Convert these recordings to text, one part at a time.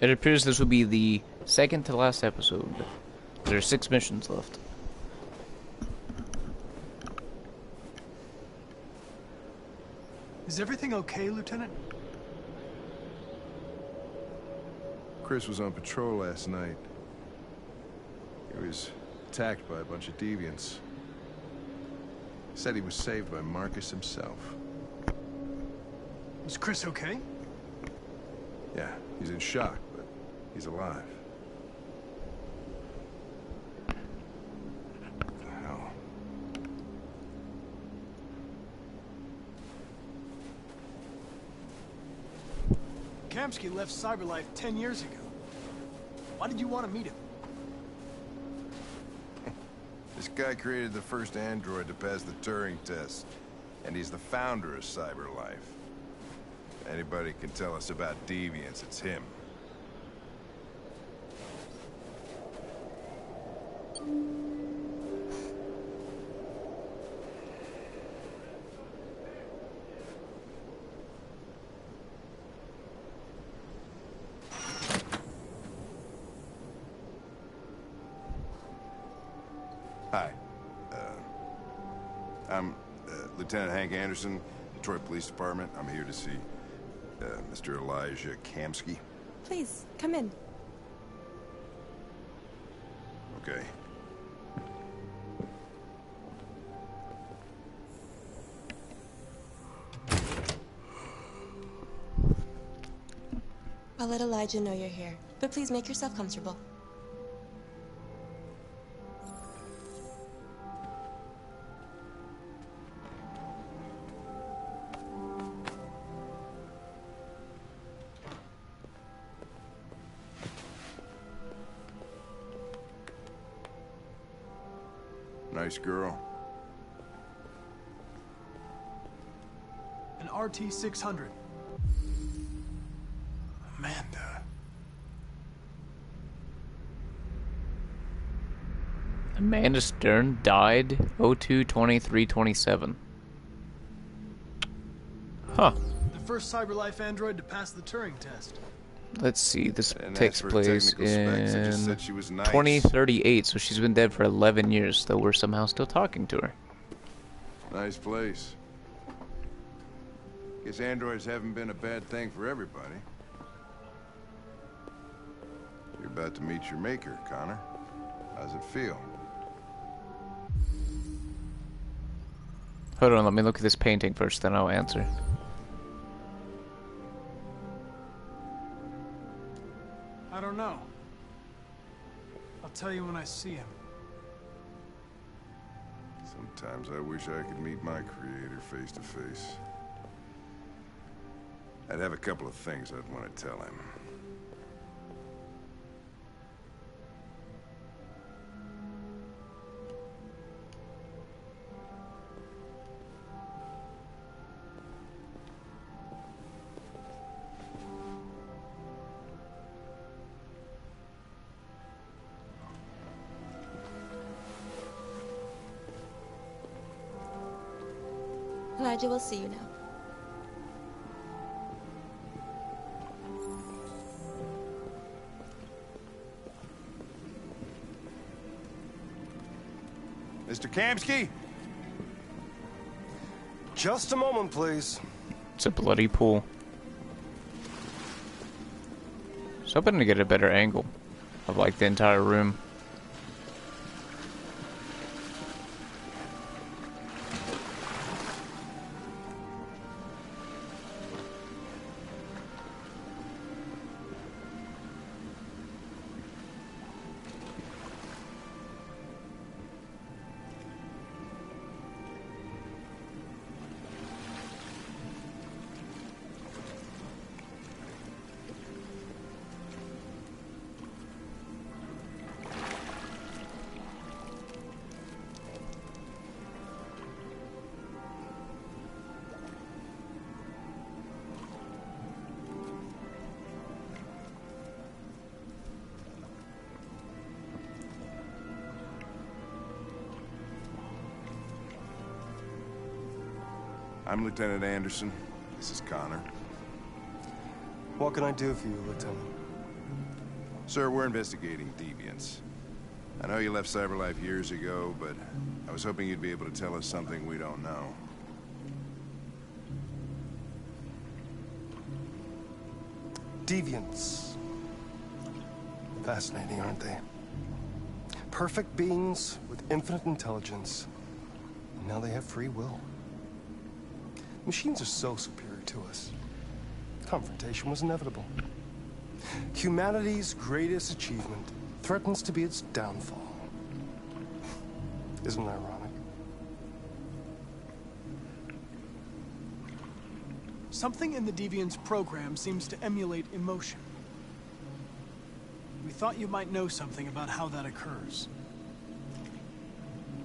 It appears this will be the second to last episode. There are 6 missions left. Is everything okay, Lieutenant? Chris was on patrol last night. He was attacked by a bunch of deviants. Said he was saved by Marcus himself. Is Chris okay? Yeah, he's in shock, but he's alive. What the hell? Kamsky left Cyberlife 10 years ago. Why did you want to meet him? This guy created the first android to pass the Turing test, and he's the founder of Cyberlife. If anybody can tell us about deviants, it's him. Hi. I'm Lieutenant Hank Anderson, Detroit Police Department. I'm here to see Mr. Elijah Kamsky. Please, come in. Okay. I'll let Elijah know you're here, but please make yourself comfortable. Nice girl. An RT-600. Amanda. Amanda Stern died 02/23/27. Huh. The first Cyberlife android to pass the Turing test. Let's see, this And takes as for place technical specs, I just in said she was nice. 2038, so she's been dead for 11 years, though we're somehow still talking to her. Nice place. Guess androids haven't been a bad thing for everybody. You're about to meet your maker, Connor. How's it feel? Hold on, let me look at this painting first, then I'll answer. I don't know. I'll tell you when I see him. Sometimes I wish I could meet my creator face to face. I'd have a couple of things I'd want to tell him. Elijah will see you now. Mr. Kamsky? Just a moment, please. It's a bloody pool. I was hoping to get a better angle of, like, the entire room. I'm Lieutenant Anderson. This is Connor. What can I do for you, Lieutenant? Sir, we're investigating deviants. I know you left Cyberlife years ago, but I was hoping you'd be able to tell us something we don't know. Deviants. Fascinating, aren't they? Perfect beings with infinite intelligence. And now they have free will. Machines are so superior to us. Confrontation was inevitable. Humanity's greatest achievement threatens to be its downfall. Isn't it ironic? Something in the Deviant's program seems to emulate emotion. We thought you might know something about how that occurs.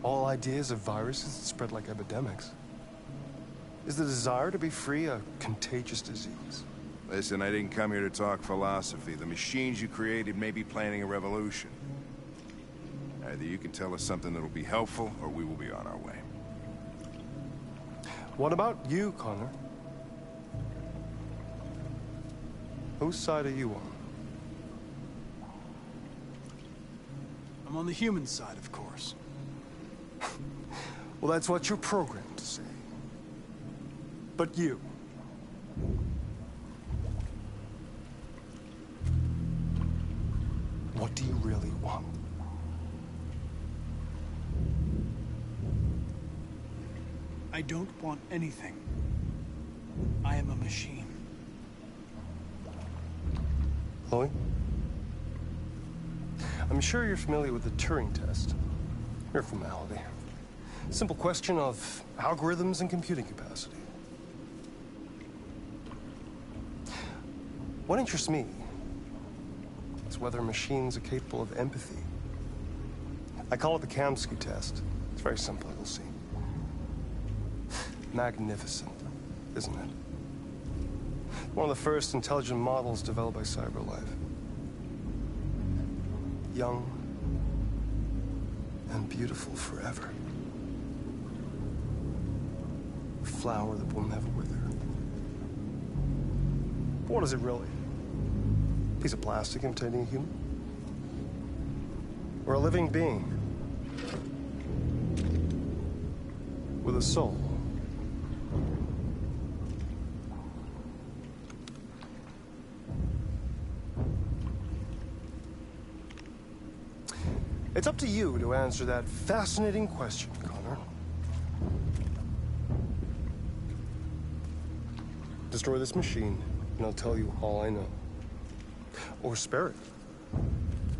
All ideas of viruses that spread like epidemics. Is the desire to be free a contagious disease? Listen, I didn't come here to talk philosophy. The machines you created may be planning a revolution. Either you can tell us something that'll be helpful, or we will be on our way. What about you, Connor? Whose side are you on? I'm on the human side, of course. Well, that's what you're programmed to say. But you... what do you really want? I don't want anything. I am a machine. Chloe? I'm sure you're familiar with the Turing test. Mere formality. Simple question of algorithms and computing capacity. What interests me is whether machines are capable of empathy. I call it the Kamsky test. It's very simple, you'll see. Magnificent, isn't it? One of the first intelligent models developed by Cyberlife. Young and beautiful forever. A flower that will never wither. But what is it really? A piece of plastic imitating a human? Or a living being? With a soul? It's up to you to answer that fascinating question, Connor. Destroy this machine, and I'll tell you all I know. Or spare it,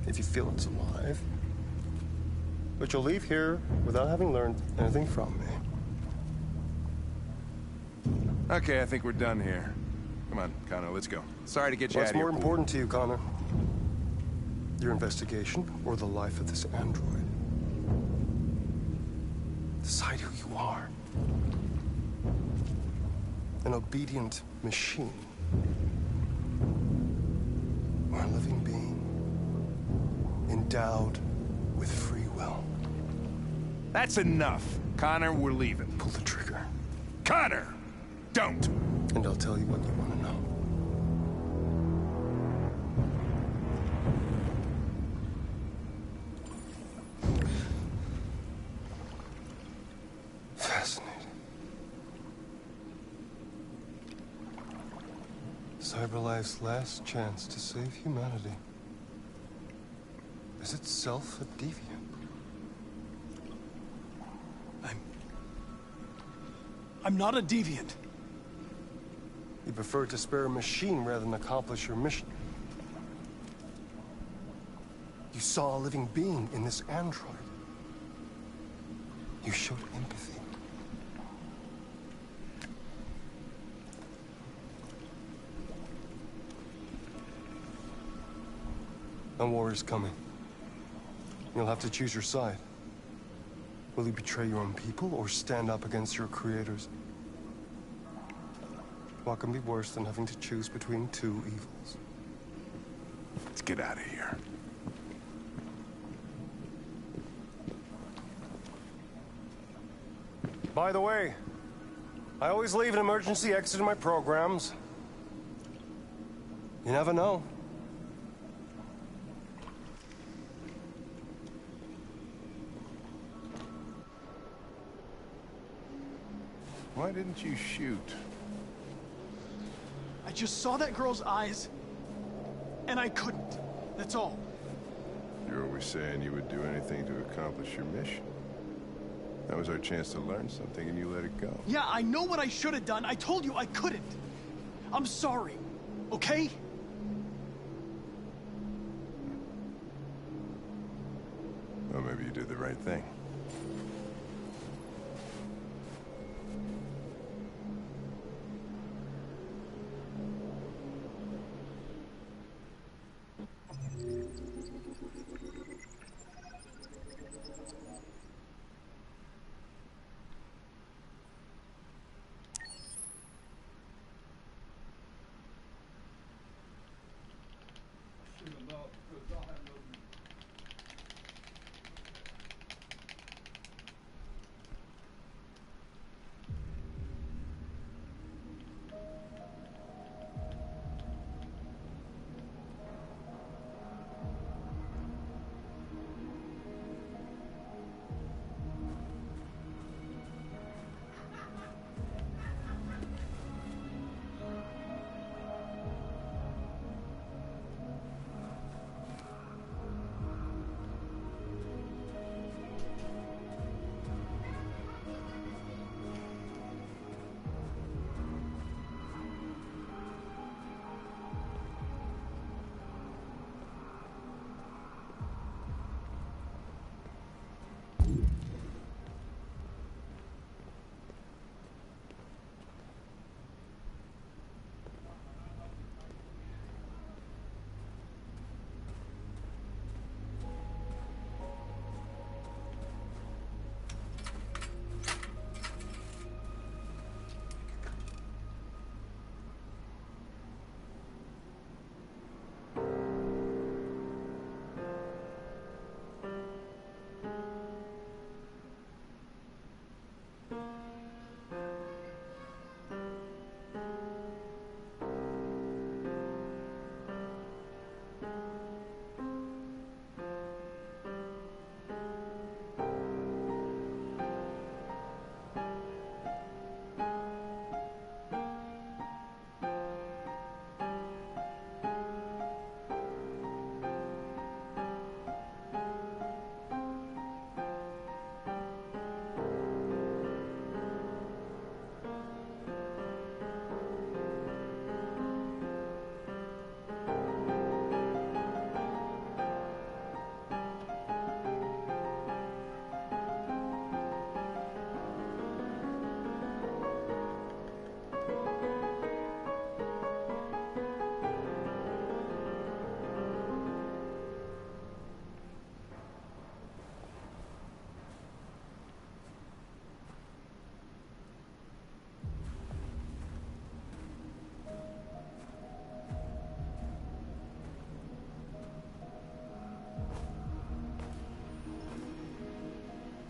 if you feel it's alive. But you'll leave here without having learned anything from me. Okay, I think we're done here. Come on, Connor, let's go. Sorry to get you out of here. What's more important to you, Connor? Your investigation or the life of this android? Decide who you are. An obedient machine. Or a living being endowed with free will. That's enough. Connor, we're leaving. Pull the trigger. Connor! Don't! And I'll tell you what you want to know. Fascinating. Cyberlife's last chance to save humanity is itself a deviant. I'm not a deviant. You prefer to spare a machine rather than accomplish your mission. You saw a living being in this android. You showed empathy. A war is coming. You'll have to choose your side. Will you betray your own people or stand up against your creators? What can be worse than having to choose between two evils? Let's get out of here. By the way, I always leave an emergency exit in my programs. You never know. Why didn't you shoot? I just saw that girl's eyes, and I couldn't. That's all. You're always saying you would do anything to accomplish your mission. That was our chance to learn something, and you let it go. Yeah, I know what I should have done. I told you I couldn't. I'm sorry, okay? Well, maybe you did the right thing.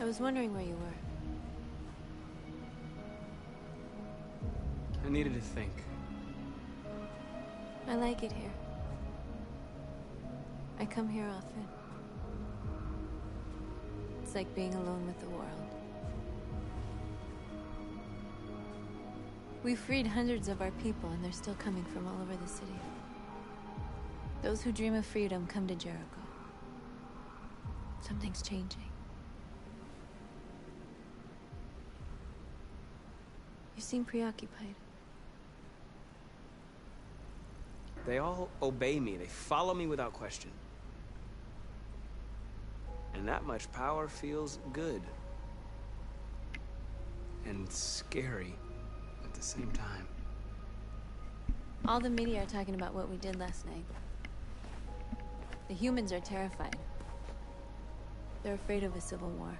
I was wondering where you were. I needed to think. I like it here. I come here often. It's like being alone with the world. We freed hundreds of our people, and they're still coming from all over the city. Those who dream of freedom come to Jericho. Something's changing. You seem preoccupied. They all obey me. They follow me without question. And that much power feels good. And scary at the same time. All the media are talking about what we did last night. The humans are terrified. They're afraid of a civil war.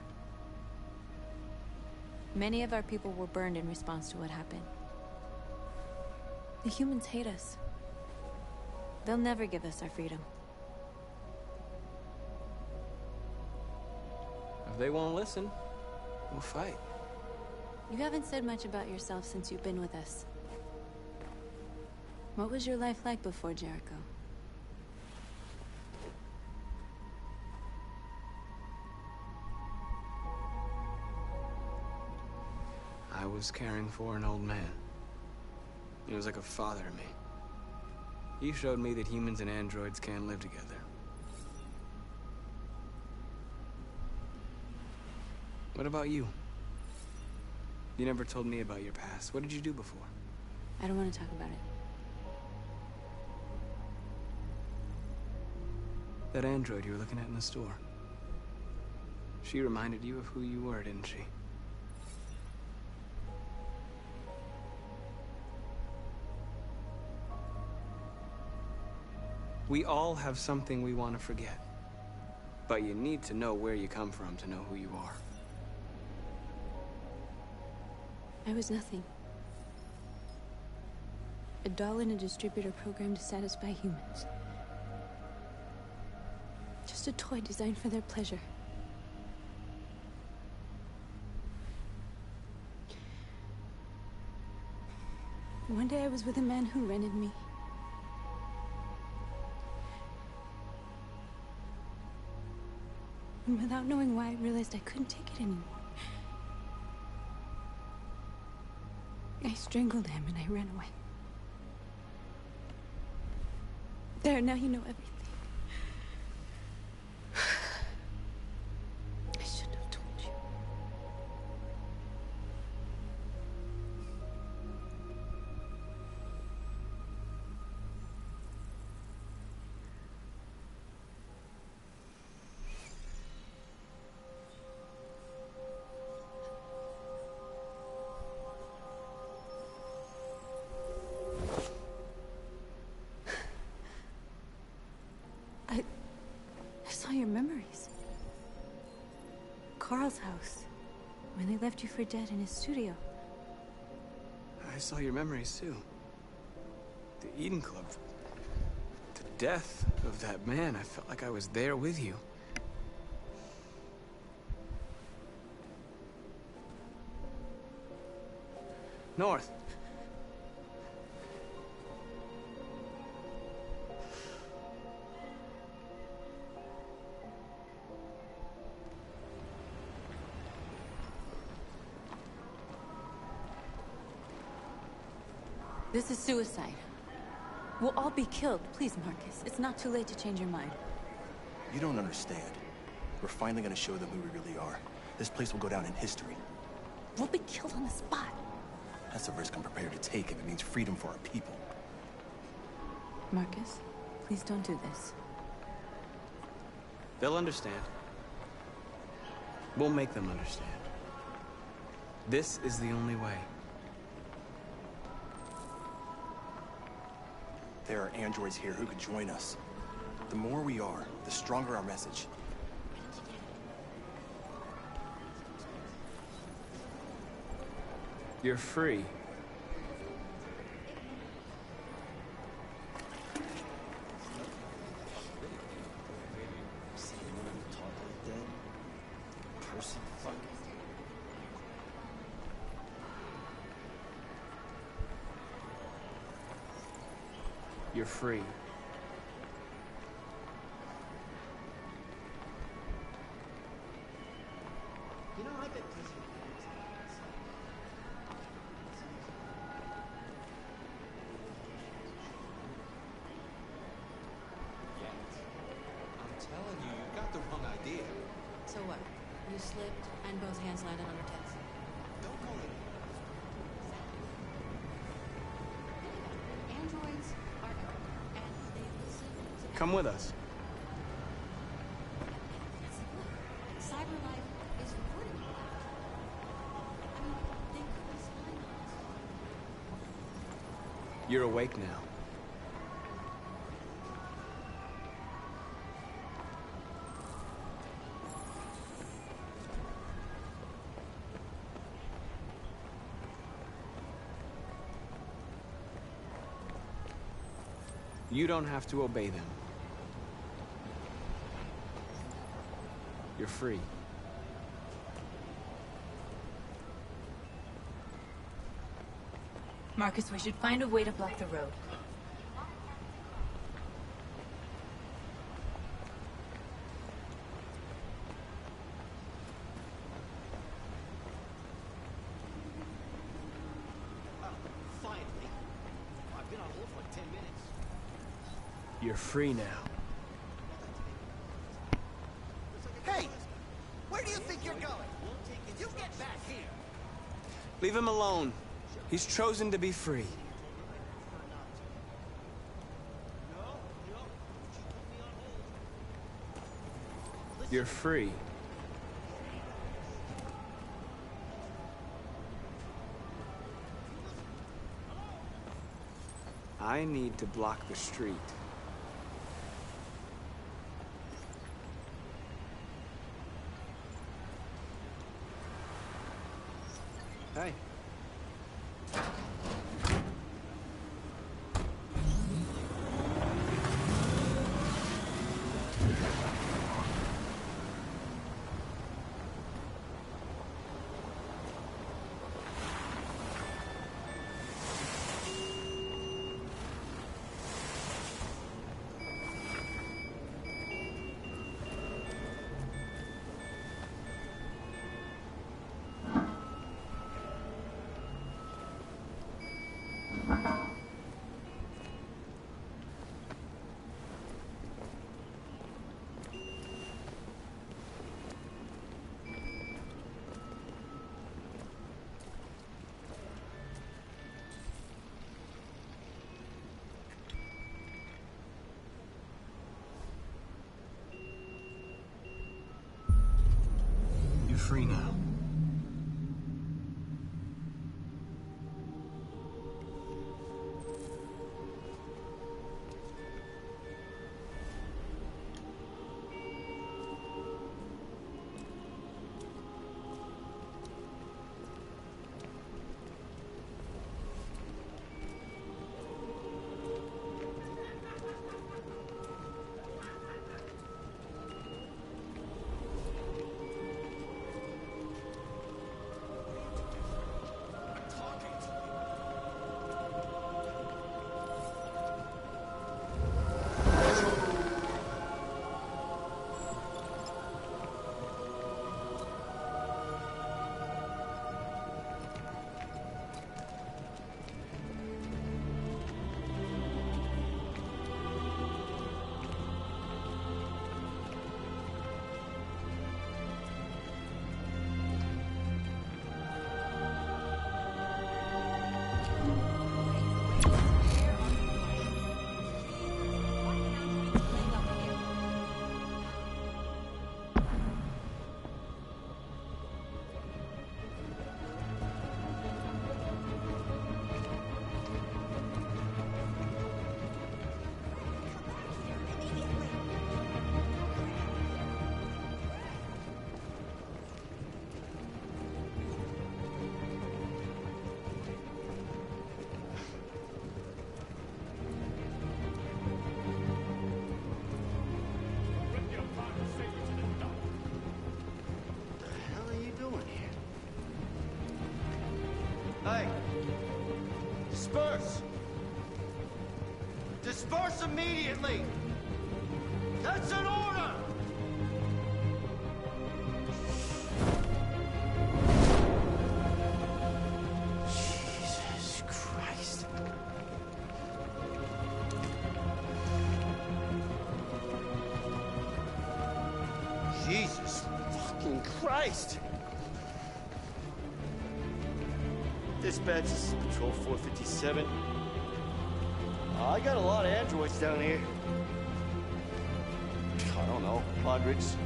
Many of our people were burned in response to what happened. The humans hate us. They'll never give us our freedom. If they won't listen, we'll fight. You haven't said much about yourself since you've been with us. What was your life like before Jericho? I was caring for an old man. He was like a father to me. He showed me that humans and androids can live together. What about you? You never told me about your past. What did you do before? I don't want to talk about it. That android you were looking at in the store. She reminded you of who you were, didn't she? We all have something we want to forget. But you need to know where you come from to know who you are. I was nothing. A doll in a distributor program to satisfy humans. Just a toy designed for their pleasure. One day I was with a man who rented me. And without knowing why, I realized I couldn't take it anymore. I strangled him and I ran away. There, now you know everything. I shouldn't have told you. I saw your memories. Carl's house. When they left you for dead in his studio. I saw your memories too. The Eden Club. The death of that man. I felt like I was there with you. North. This is suicide. We'll all be killed. Please, Marcus. It's not too late to change your mind. You don't understand. We're finally gonna show them who we really are. This place will go down in history. We'll be killed on the spot. That's a risk I'm prepared to take if it means freedom for our people. Marcus, please don't do this. They'll understand. We'll make them understand. This is the only way. There are androids here who could join us. The more we are, the stronger our message. You're free. You're free. You know, I bet Prison I'm telling you, you got the wrong idea. So what? You slipped and both hands landed on your tits. Don't call it. Androids are and they listen to Come with us. Cyberlife is recording. I mean, they could be spying on us. You're awake now. You don't have to obey them. You're free. Marcus, we should find a way to block the road. You're free now. Hey! Where do you think you're going? You get back here! Leave him alone. He's chosen to be free. You're free. I need to block the street. Hey. You're free now. Hey! Disperse! Disperse immediately! That's an order! Jesus Christ. Jesus fucking Christ! Dispatch, this is Patrol 457. I got a lot of androids down here. I don't know, hundreds,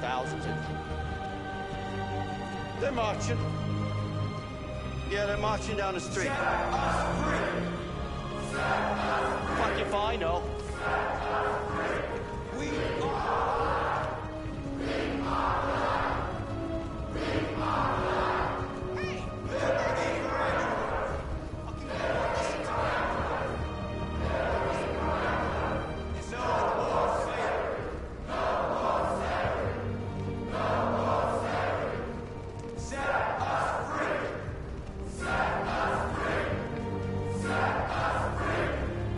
thousands. They're marching. Yeah, they're marching down the street. Set us free. Set us free. Fuck if I know. Set us free. We are. We are. We are.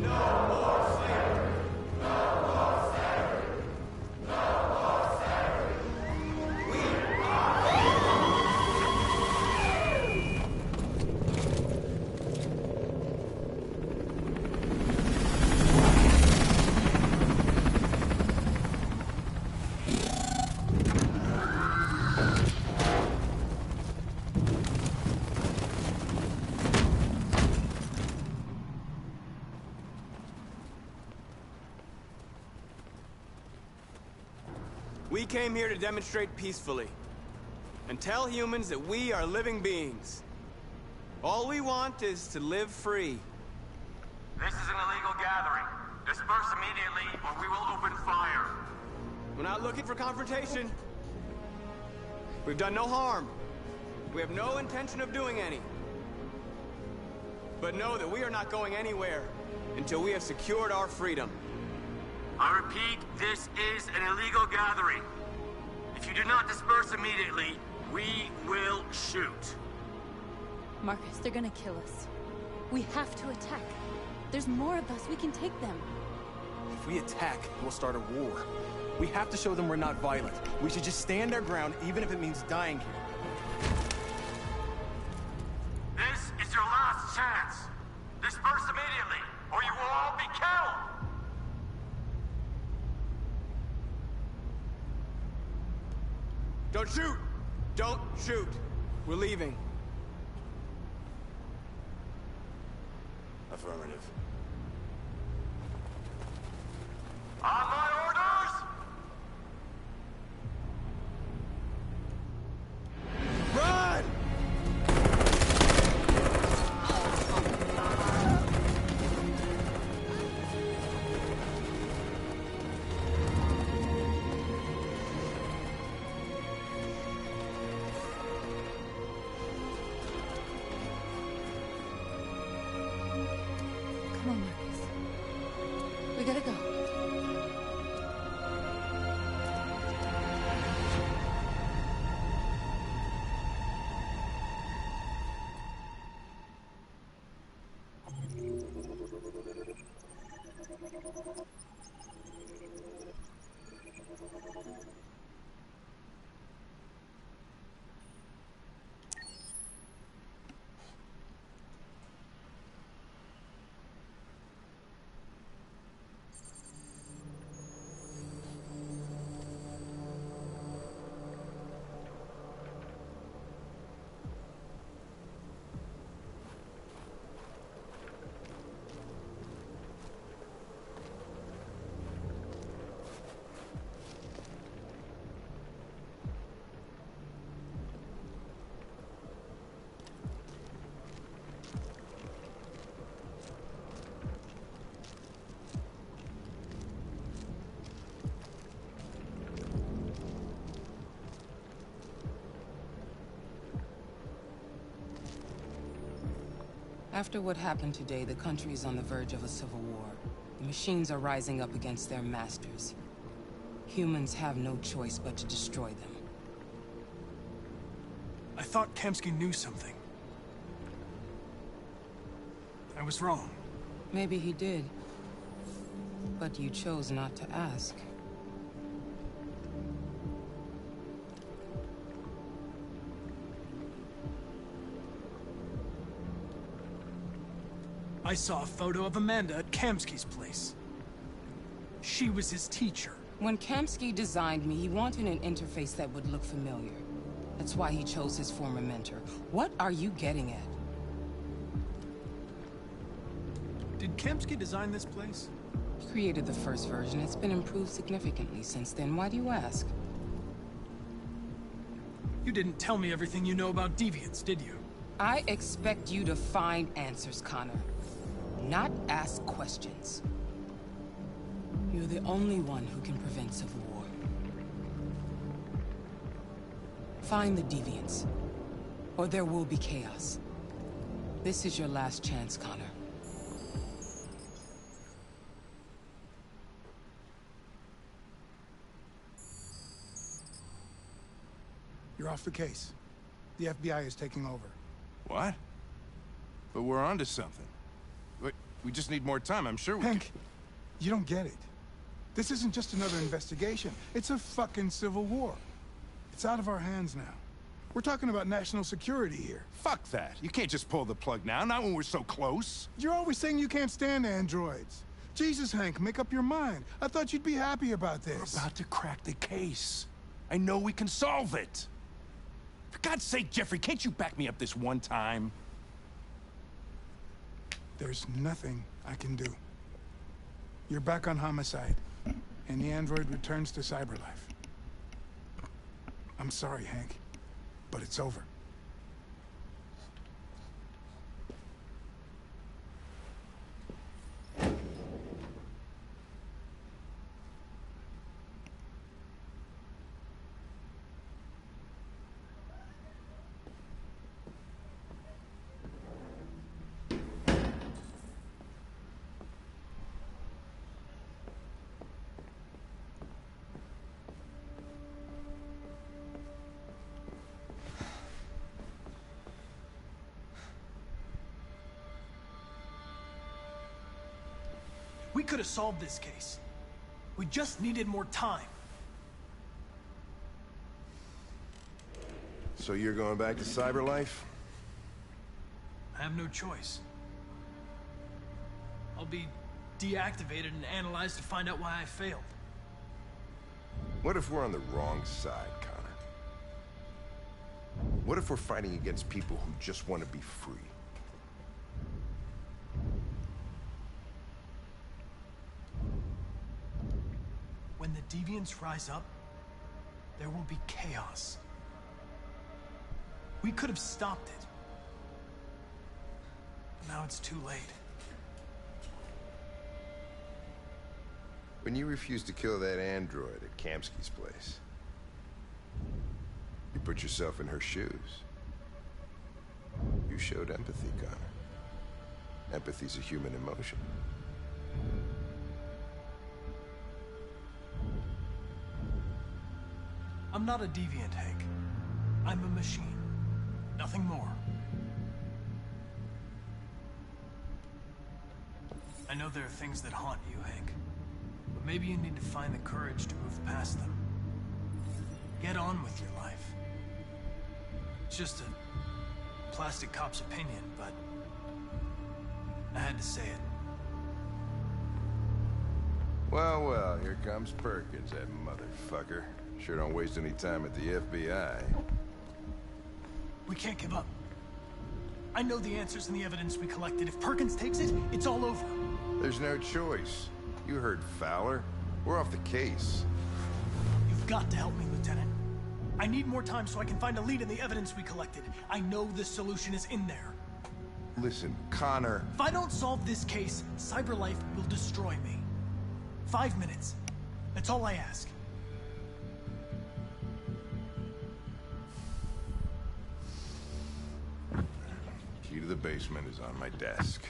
No more slavery! We came here to demonstrate peacefully. And tell humans that we are living beings. All we want is to live free. This is an illegal gathering. Disperse immediately, or we will open fire. We're not looking for confrontation. We've done no harm. We have no intention of doing any. But know that we are not going anywhere until we have secured our freedom. I repeat, this is an illegal gathering. If you do not disperse immediately, we will shoot. Marcus, they're gonna kill us. We have to attack. There's more of us. We can take them. If we attack, we'll start a war. We have to show them we're not violent. We should just stand our ground, even if it means dying here. This is your last chance. Disperse immediately, or you will all be killed. Don't shoot! Don't shoot! We're leaving. Affirmative. On my orders! Run! Come on, Marcus. We gotta go. After what happened today, the country is on the verge of a civil war. The machines are rising up against their masters. Humans have no choice but to destroy them. I thought Kemsky knew something. I was wrong. Maybe he did. But you chose not to ask. I saw a photo of Amanda at Kamsky's place. She was his teacher. When Kamsky designed me, he wanted an interface that would look familiar. That's why he chose his former mentor. What are you getting at? Did Kamsky design this place? He created the first version. It's been improved significantly since then. Why do you ask? You didn't tell me everything you know about deviants, did you? I expect you to find answers, Connor. Not ask questions. You're the only one who can prevent civil war. Find the deviants, or there will be chaos. This is your last chance, Connor. You're off the case. The FBI is taking over. What? But we're onto something. We just need more time, I'm sure we Hank, you don't get it. This isn't just another investigation. It's a fucking civil war. It's out of our hands now. We're talking about national security here. Fuck that. You can't just pull the plug now, not when we're so close. You're always saying you can't stand androids. Jesus, Hank, make up your mind. I thought you'd be happy about this. We're about to crack the case. I know we can solve it. For God's sake, Jeffrey, can't you back me up this one time? There's nothing I can do. You're back on homicide, and the android returns to cyberlife. I'm sorry, Hank, but it's over. We could have solved this case. We just needed more time. So you're going back to cyberlife? I have no choice. I'll be deactivated and analyzed to find out why I failed. What if we're on the wrong side, Connor? What if we're fighting against people who just want to be free? When the deviants rise up, there will be chaos. We could have stopped it. But now it's too late. When you refused to kill that android at Kamsky's place, you put yourself in her shoes. You showed empathy, Connor. Empathy's a human emotion. I'm not a deviant, Hank. I'm a machine. Nothing more. I know there are things that haunt you, Hank. But maybe you need to find the courage to move past them. Get on with your life. It's just a plastic cop's opinion, but I had to say it. Well, well, here comes Perkins, that motherfucker. Sure don't waste any time at the FBI. We can't give up. I know the answers and the evidence we collected. If Perkins takes it, it's all over. There's no choice. You heard Fowler. We're off the case. You've got to help me, Lieutenant. I need more time so I can find a lead in the evidence we collected. I know the solution is in there. Listen, Connor... If I don't solve this case, CyberLife will destroy me. 5 minutes. That's all I ask. Key to the basement is on my desk.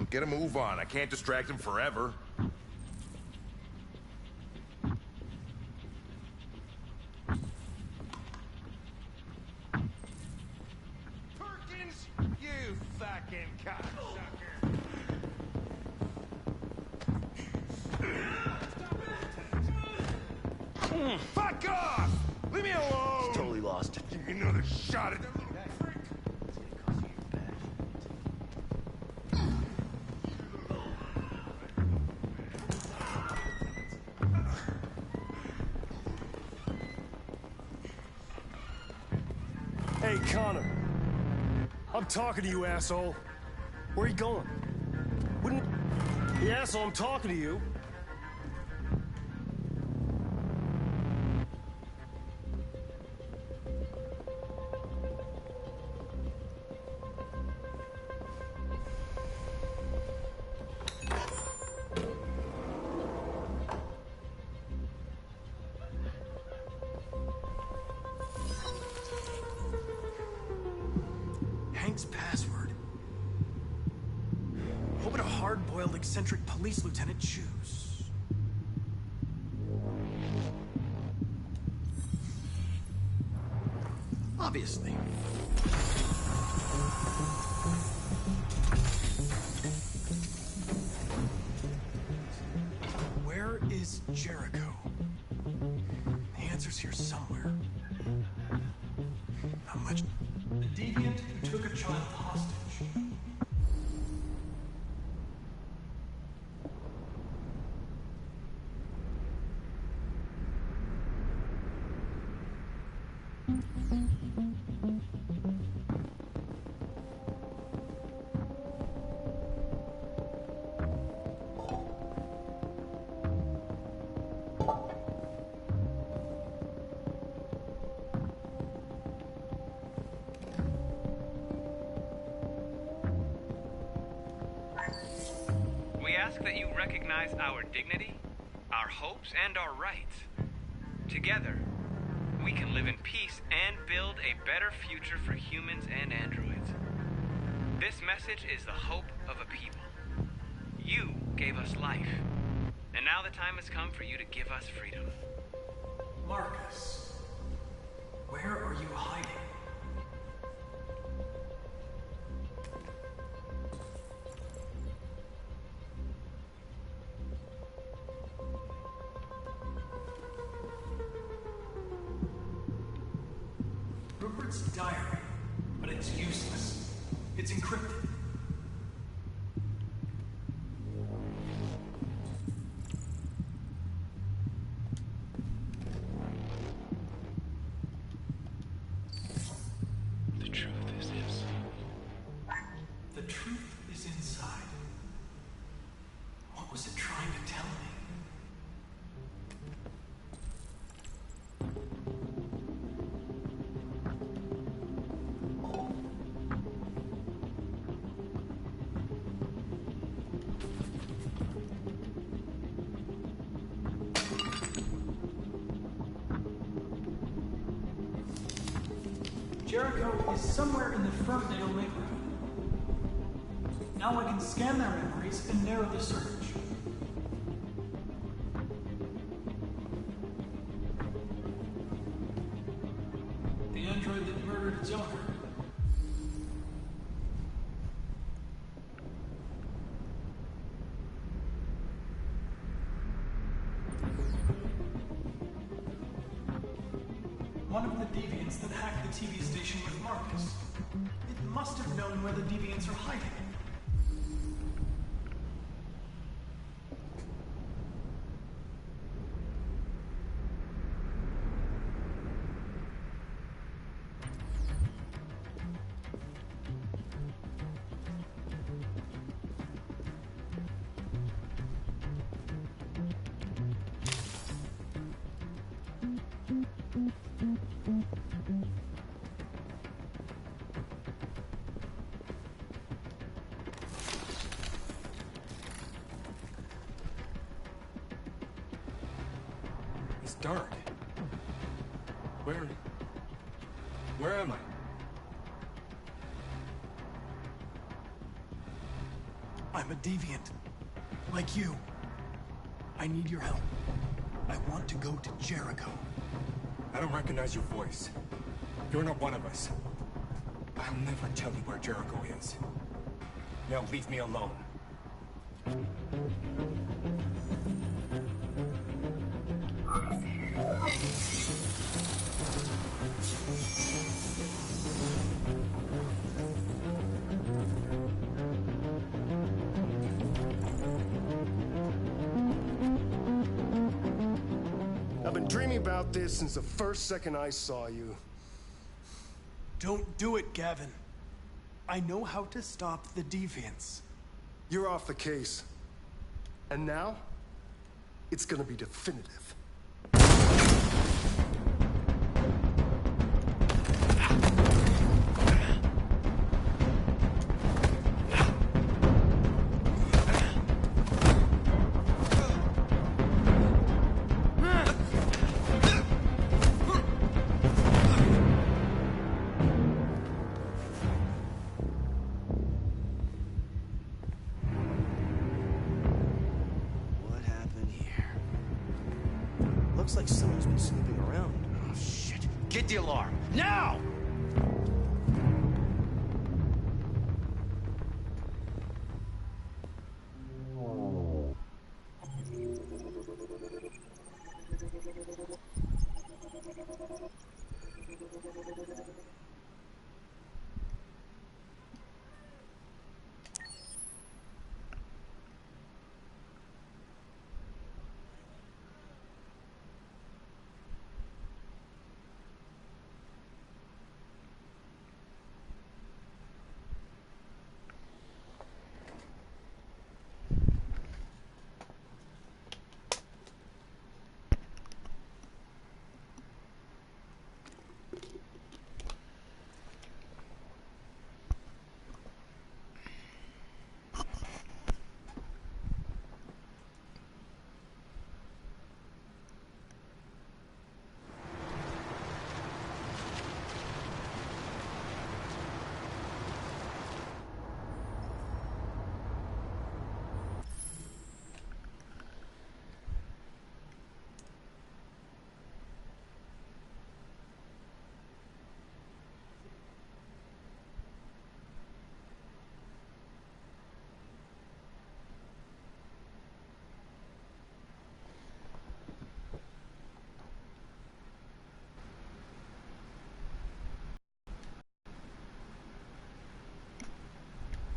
Get a move on. I can't distract him forever. Perkins, you fucking cocksucker. Fuck off! Leave me alone! He's totally lost. Give me another shot at that little prick. Hey, Connor. I'm talking to you, asshole. Where are you going? Wouldn't... The asshole, I'm talking to you. Hank's password. What would a hard-boiled, eccentric police lieutenant choose? Obviously. Where is Jericho? The answer's here somewhere. How much? The deviant who took a child hostage. recognize our dignity, our hopes, and our rights. Together, we can live in peace and build a better future for humans and androids. This message is the hope of a people. You gave us life, and now the time has come for you to give us freedom. Marcus, where are you hiding? Rupert's diary, but it's useless. It's encrypted. The truth is inside. What was it trying to tell me? Jericho is somewhere in the Ferndale neighborhood. Now I can scan their memories and narrow the search. The android that murdered its owner. One of the deviants that hacked the TV station with Marcus. It must have known where the deviants are hiding. It's dark. Where am I? I'm a deviant. Like you. I need your help. I want to go to Jericho. I don't recognize your voice. You're not one of us. I'll never tell you where Jericho is. Now leave me alone. I've been dreaming about this since the first second I saw you. Don't do it, Gavin. I know how to stop the deviants. You're off the case. And now, it's gonna be definitive. Looks like someone's been snooping around. Oh, shit. Get the alarm. Now!